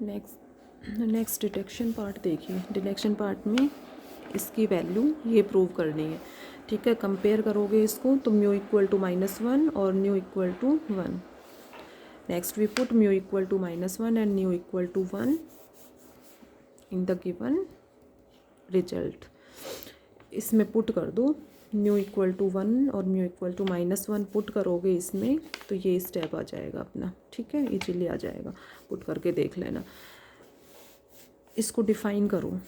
Next deduction part देखिए। Deduction part में इसकी वैल्यू ये प्रूव करनी है, ठीक है। कंपेयर करोगे इसको तो म्यू इक्वल टू -1 और nu equal to 1। Next we put mu equal to -1 and nu equal to 1 in the given result. इसमें पुट कर दो म्यू इक्वल टू 1 और म्यू इक्वल टू -1 पुट करोगे इसमें तो ये स्टेप आ जाएगा अपना, ठीक है। इजीली आ जाएगा, पुट करके देख लेना। इसको डिफ़ाइन करो।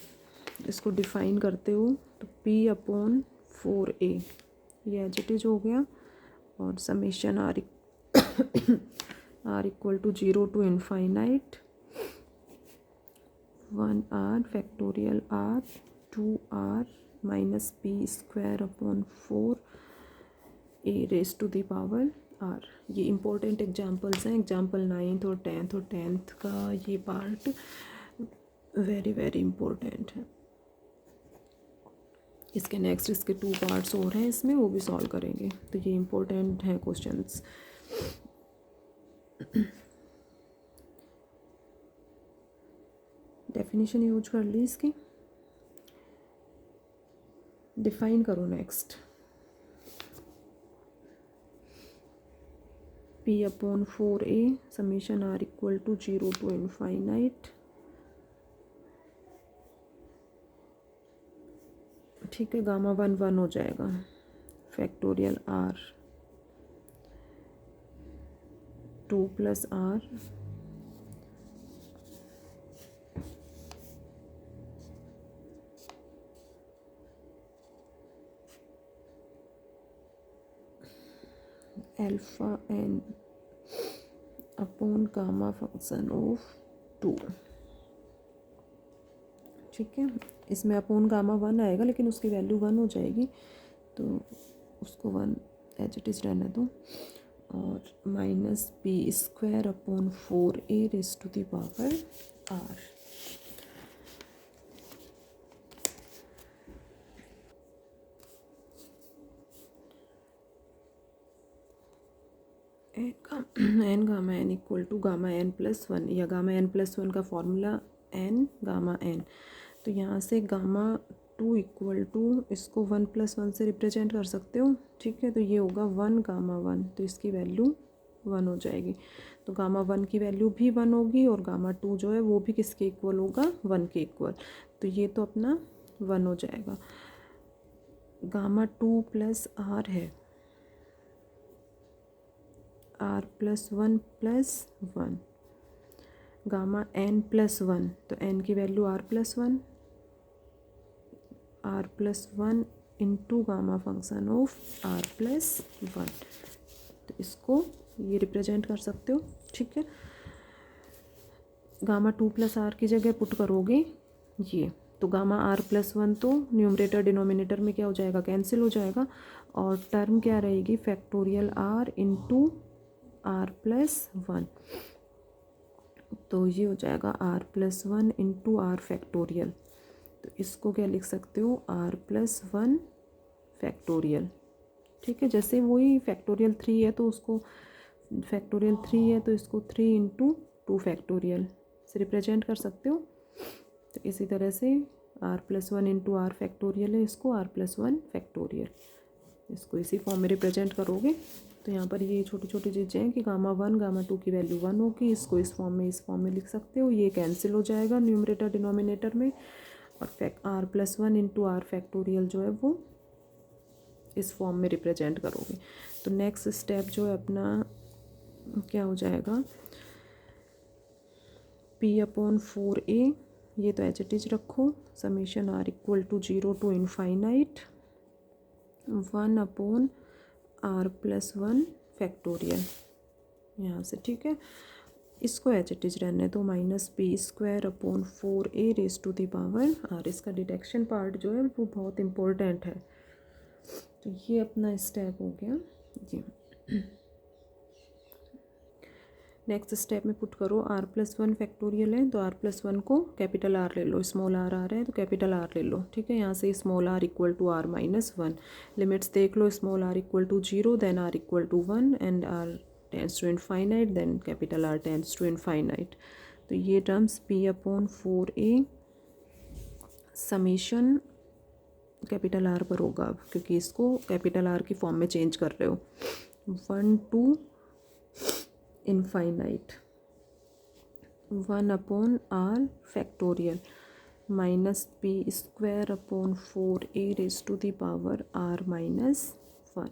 इसको डिफ़ाइन करते हो तो P/4A ये एज इट इज हो गया, और summation R equal to 0 to infinite 1R factorial R 2R minus P²/4 A raise to the power R। ये इम्पोर्टेंट एग्जांपल्स हैं, एग्जांपल 9th और 10th का ये पार्ट वेरी वेरी इम्पोर्टेंट है। इसके नेक्स्ट इसके 2 पार्ट्स और हैं इसमें, वो भी सॉल्व करेंगे। तो ये इम्पोर्टेंट हैं क्वेश्चंस। डेफिनेशन यूज कर ली इसकी, डिफाइन करो next. P/4A summation R equal to 0 to infinite, ठीक है। गामा 1 हो जाएगा factorial R 2 + R alpha n upon gamma function of 2, ठीक है। इसमें अपॉन गामा 1 आएगा लेकिन उसकी वैल्यू 1 हो जाएगी, तो उसको 1 एज इट इज़ रहने दो। और -P²/4A raise to the power R। N gamma N equal to gamma n+1 या गामा n+1 का फॉर्मूला n गामा n। तो यहाँ से गामा 2 इक्वल टू इसको 1+1 से रिप्रेजेंट कर सकते हो, ठीक है। तो ये होगा 1 गामा 1, तो इसकी वैल्यू 1 हो जाएगी। तो गामा 1 की वैल्यू भी 1 होगी और गामा 2 जो है वो भी किसके इक्वल होगा, 1 के इक्वल। तो ये तो अपना 1 हो जाएगा। गामा 2 + R है, R+1 + 1 गामा n+1, तो n की value R+1 into gamma function of R+1। तो इसको ये रिप्रेजेंट कर सकते हो, ठीक है। गामा 2 + R की जगह पुट करोगे ये, तो गामा R+1 तो न्यूमरेटर डिनोमिनेटर में क्या हो जाएगा, कैंसिल हो जाएगा। और टर्म क्या रहेगी, फैक्टोरियल R इंटू R+1। तो ये हो जाएगा R+1 इंटू R फैक्टोरियल। तो इसको क्या लिख सकते हो, R+1 फैक्टोरियल, ठीक है। जैसे वही फैक्टोरियल 3 है तो उसको फैक्टोरियल 3 है तो इसको 3 इंटू 2 फैक्टोरियल से रिप्रेजेंट कर सकते हो। तो इसी तरह से R+1 इंटू R फैक्टोरियल है, इसको R+1 फैक्टोरियल, इसको इसी फॉर्म में रिप्रेजेंट करोगे। तो यहाँ पर ये छोटी छोटी चीज़ें हैं कि गामा 1 गामा 2 की वैल्यू 1 होगी, इसको इस फॉर्म में लिख सकते हो। ये कैंसिल हो जाएगा न्यूमरेटर डिनोमिनेटर में, और R+1 इंटू R फैक्टोरियल जो है वो इस फॉर्म में रिप्रेजेंट करोगे। तो नेक्स्ट स्टेप जो है अपना क्या हो जाएगा, P/4A ये तो एज इट इज रखो, summation R equal to 0 to infinite 1/R+1 factorial यहाँ से, ठीक है। इसको एज इट इज रहने दो, -P²/4A raise to the power R। इसका डिडक्शन पार्ट जो है वो बहुत इम्पोर्टेंट है। तो ये अपना स्टेप हो गया ये। नेक्स्ट स्टेप में पुट करो R+1 फैक्टोरियल है तो R+1 को कैपिटल R ले लो, स्मॉल r आ रहा है तो कैपिटल R ले लो, ठीक है। यहाँ से small r equal to R-1, limits देख लो, small r equal to 0 then r equal to 1 and r tends to infinite then capital R tends to infinite. तो ये terms p upon 4a summation capital R पर होगा अब, क्योंकि इसको capital R की फॉर्म में चेंज कर रहे हो। 1 to infinite 1 upon are factorial minus P square upon 4a raise to the power r minus 1।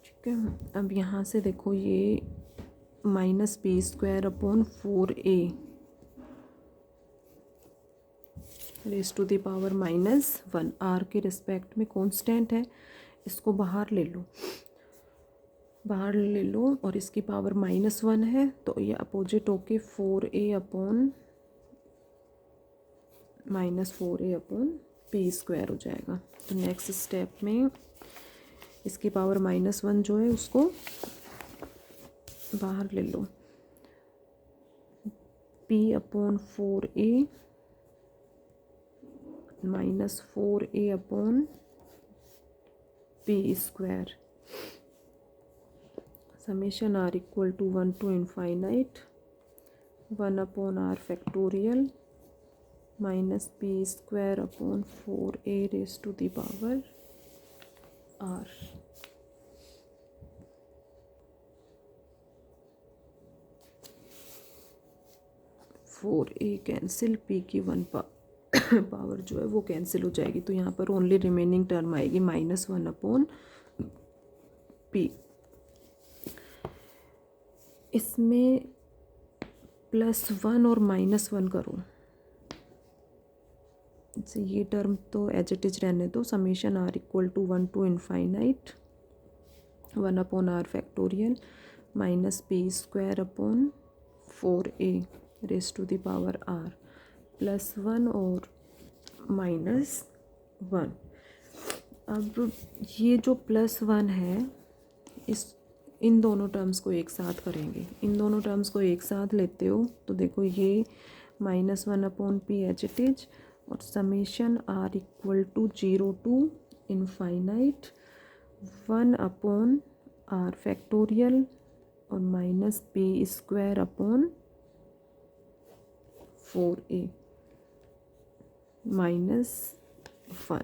ठीक है, अब यहाँ से देखो ये minus P square upon 4a raise to the power minus 1 R के रिस्पेक्ट में कांस्टेंट है, इसको बाहर ले लो, बाहर ले लो, और इसकी पावर -1 है, तो ये अपोजिट होके 4a upon -4a upon P square हो जाएगा। तो नेक्स्ट स्टेप में इसकी पावर -1 जो है उसको बाहर ले लो, p upon 4a -4a upon P square summation are equal to 1 to infinite 1 upon are factorial minus P square upon 4a raise to the power R. Four A cancel, P की 1 power जो है वो cancel हो जाएगी, तो यहाँ पर only remaining term आएगी -1 अपॉन पी। इसमें +1 और -1 करो, ये टर्म तो एज इट इज रहने दो। Summation are equal to 1 to infinite 1 upon are factorial minus P square upon 4a raise to the power r +1 और -1। अब ये जो +1 है, इन दोनों टर्म्स को एक साथ करेंगे, इन दोनों टर्म्स को एक साथ लेते हो तो देखो ये -1 upon p h it is, और summation are equal to 0 to infinite 1 upon are factorial और minus P square upon 4a -1।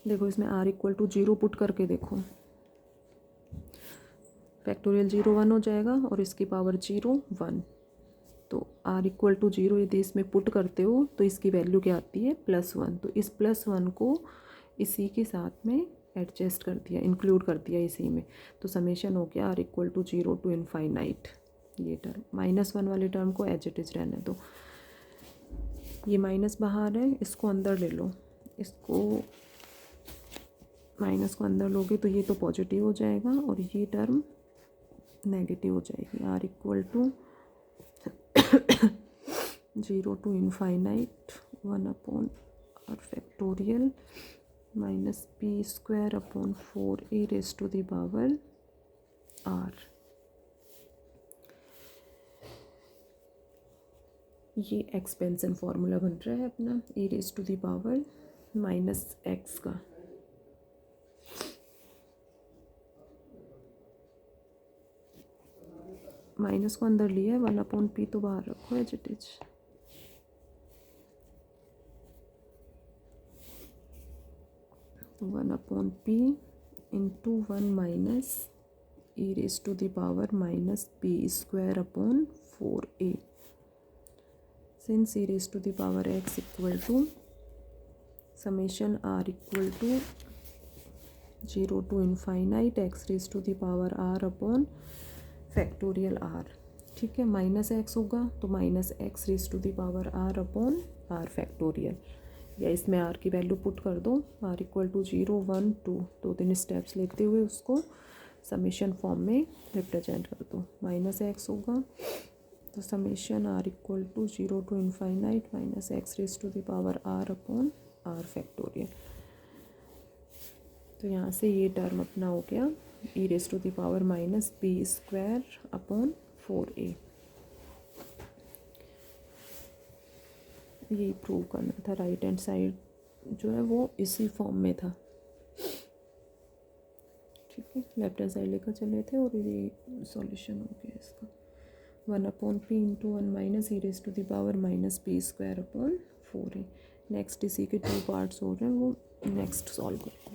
देखो इसमें r इक्वल टू 0 पुट करके देखो, फैक्टोरियल 0 1 हो जाएगा और इसकी पावर 0 1, तो r इक्वल टू 0 यदि इसमें पुट करते हो तो इसकी वैल्यू क्या आती है +1। तो इस +1 को इसी के साथ में एडजस्ट कर दिया, इंक्लूड कर दिया इसी में, तो समेशन हो गया r equal to 0 to infinite. ये टर्म -1 वाले टर्म को एज इट इज रहने दो, ये माइनस बाहर है, इसको अंदर ले लो, इसको माइनस को अंदर लोगे तो ये तो पॉजिटिव हो जाएगा और ये टर्म नेगेटिव हो जाएगी। r equal to 0 to infinite 1 upon are factorial minus P square upon 4a raise to the power r। ये एक्सपेंशन फार्मूला बन रहा है अपना e raise to the power -x का। माइनस को अंदर लिया है, 1 अपॉन पी तो बाहर रखो एज इट इज। तो 1 upon P into 1 minus E raise to the power -p square upon 4a। Since E raise to the power x equal to summation r equal to 0 to infinite x raise to the power r upon factorial r। ठीक है, -x होगा तो -x raise to the power r upon r factorial, या इसमें r की value put कर दो, r equal to 0 1 2 2-3 steps लेते हुए उसको समेशन फॉर्म में रिप्रेजेंट कर दो। -x होगा तो summation r equal to 0 to infinite -x raise to the power r upon r factorial. तो यहाँ से ये टर्म अपना हो गया e raise to the power -p square upon 4a। यही प्रूव करना था, राइट हैंड साइड जो है वो इसी फॉर्म में था। ठीक है। ओके, लेफ्ट हैंड साइड लेकर चले थे और ये सॉल्यूशन हो गया इसका 1/p into 1 - e⁻² upon 4a। Next इसी के 2 पार्ट्स हो रहे हैं, वो नेक्स्ट सॉल्व करें।